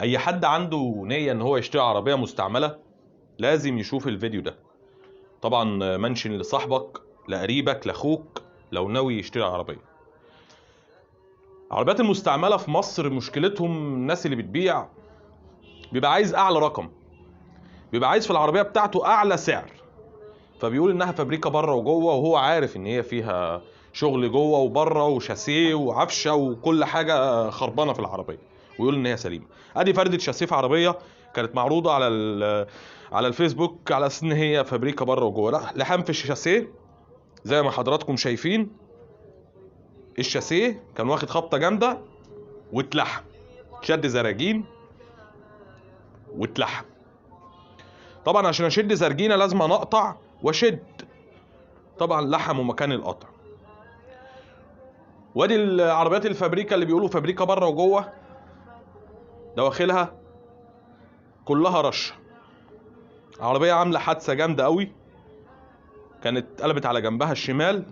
اي حد عنده نية ان هو يشتري عربية مستعملة لازم يشوف الفيديو ده. طبعا منشن لصاحبك، لقريبك، لاخوك لو ناوي يشتري عربية. العربيات المستعملة في مصر مشكلتهم الناس اللي بتبيع بيبقى عايز اعلى رقم، بيبقى عايز في العربية بتاعته اعلى سعر، فبيقول انها فابريكا بره وجوه، وهو عارف ان هي فيها شغل جوه وبره وشاسيه وعفشه وكل حاجه خربانه في العربيه، ويقول ان هي سليمه. ادي فردة شاسيه في عربيه كانت معروضه على الفيسبوك على اساس ان هي فابريكا بره وجوه. لا، لحام في الشاسيه زي ما حضراتكم شايفين. الشاسيه كان واخد خبطه جامده واتلحم، شد زراجين واتلحم. طبعا عشان اشد زرجينه لازم انا اقطع واشد، طبعا لحموا مكان القطع. وادي العربيات الفابريكا اللي بيقولوا فابريكا بره وجوه، دواخلها كلها رشه. عربيه عامله حادثه جامده قوي، كانت قلبت على جنبها الشمال،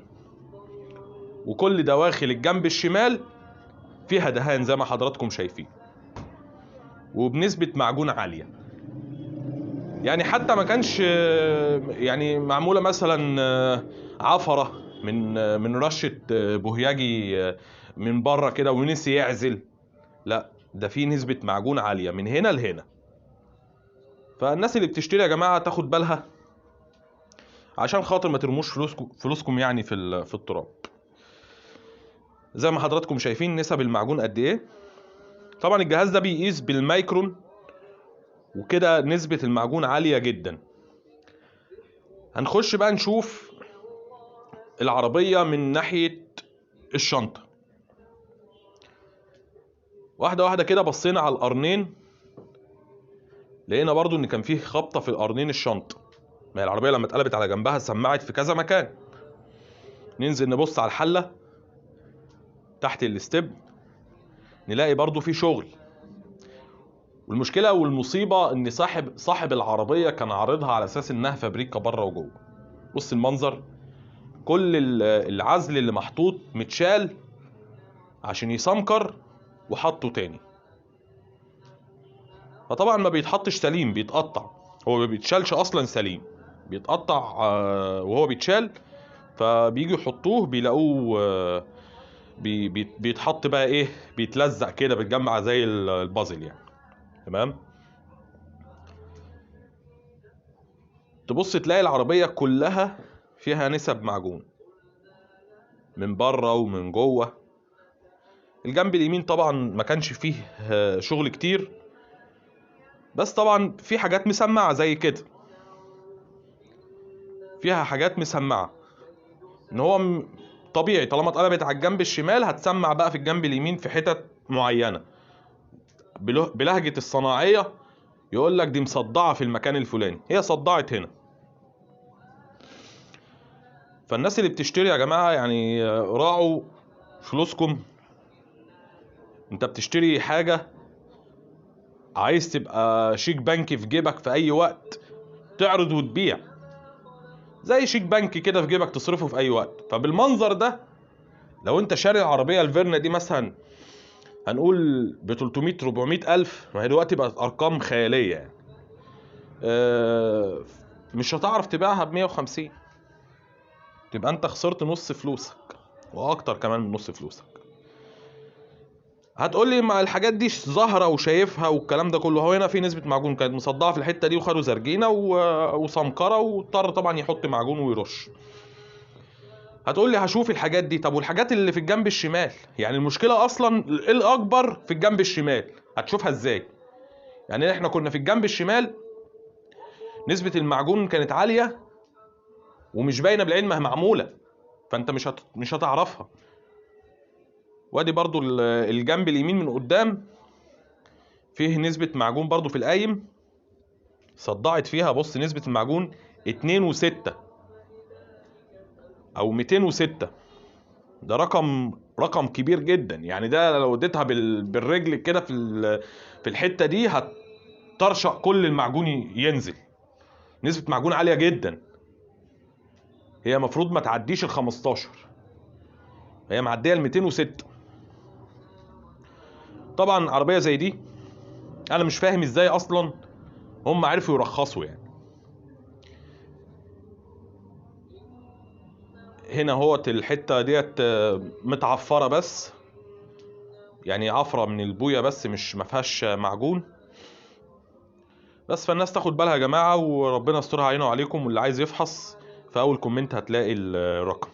وكل دواخل الجنب الشمال فيها دهان زي ما حضراتكم شايفين، وبنسبه معجون عاليه. يعني حتى ما كانش يعني معموله مثلا عفره من رشه بوهياجي من بره كده ونسي يعزل، لا ده في نسبه معجون عاليه من هنا لهنا. فالناس اللي بتشتري يا جماعه تاخد بالها عشان خاطر ما ترموش فلوسكم يعني في التراب. زي ما حضراتكم شايفين نسب المعجون قد ايه. طبعا الجهاز ده بيقيس بالمايكرون، وكده نسبة المعجون عالية جدا. هنخش بقى نشوف العربية من ناحية الشنطة. واحدة واحدة كده بصينا على القرنين، لقينا برضو ان كان فيه خبطة في القرنين الشنطة. ما هي العربية لما اتقلبت على جنبها سمعت في كذا مكان. ننزل نبص على الحلة تحت الاستبن، نلاقي برضو في شغل. والمشكلة والمصيبة ان صاحب العربية كان عارضها على اساس انها فابريكا بره وجوه. بص المنظر، كل العزل اللي محطوط متشال عشان يسمكر وحطه تاني. فطبعا ما بيتحطش سليم، بيتقطع. هو ما بيتشالش اصلا سليم، بيتقطع وهو بيتشال. فبييجوا يحطوه بيلاقوه بيتحط بقى ايه، بيتلزق كده، بيتجمع زي البازل يعني. تمام. تبص تلاقي العربية كلها فيها نسب معجون من بره ومن جوه. الجنب اليمين طبعا ما كانش فيه شغل كتير، بس طبعا في حاجات مسمعة زي كده، فيها حاجات مسمعة. ان هو طبيعي طالما اتقلبت على الجنب الشمال هتسمع بقى في الجنب اليمين في حتت معينة. بلهجة الصناعية يقول لك دي مصدعة في المكان الفلاني، هي صدعت هنا. فالناس اللي بتشتري يا جماعة يعني راعوا فلوسكم. انت بتشتري حاجة عايز تبقى شيك بنكي في جيبك في اي وقت، تعرض وتبيع زي شيك بنكي كده في جيبك تصرفه في اي وقت. فبالمنظر ده لو انت شاري العربية الفيرنا دي مثلا هنقول ب 300 400 الف، ما هي دلوقتي بقت ارقام خيالية يعني، مش هتعرف تبيعها ب 150، تبقى انت خسرت نص فلوسك واكتر كمان من نص فلوسك. هتقول لي ما الحاجات دي ظاهره وشايفها والكلام ده كله، هو هنا في نسبه معجون كانت مصدعه في الحته دي وخدوا زرجينه وسمكره، واضطر طبعا يحط معجون ويرش. هتقول لي هشوف الحاجات دي، طب والحاجات اللي في الجنب الشمال؟ يعني المشكله اصلا الاكبر في الجنب الشمال، هتشوفها ازاي؟ يعني احنا كنا في الجنب الشمال نسبه المعجون كانت عاليه ومش باينه بالعين ما هي معموله، فانت مش هتعرفها. وادي برضو الجنب اليمين من قدام فيه نسبة معجون برضو في القايم صدعت فيها. بص نسبة المعجون 2.6 او 206، ده رقم كبير جدا. يعني ده لو اديتها بالرجل كده في الحتة دي هترشق كل المعجون ينزل. نسبة معجون عالية جدا، هي مفروض ما تعديش ال 15، هي معدية ال 206. طبعا عربية زي دي انا مش فاهم ازاي اصلا هم عرفوا يرخصوا يعني. هنا هوت الحته ديت متعفره بس، يعني عفره من البويه بس، مش ما فيهاش معجون بس. فالناس تاخد بالها يا جماعه، وربنا يسترها علينا وعليكم. واللي عايز يفحص في اول كومنت هتلاقي الرقم.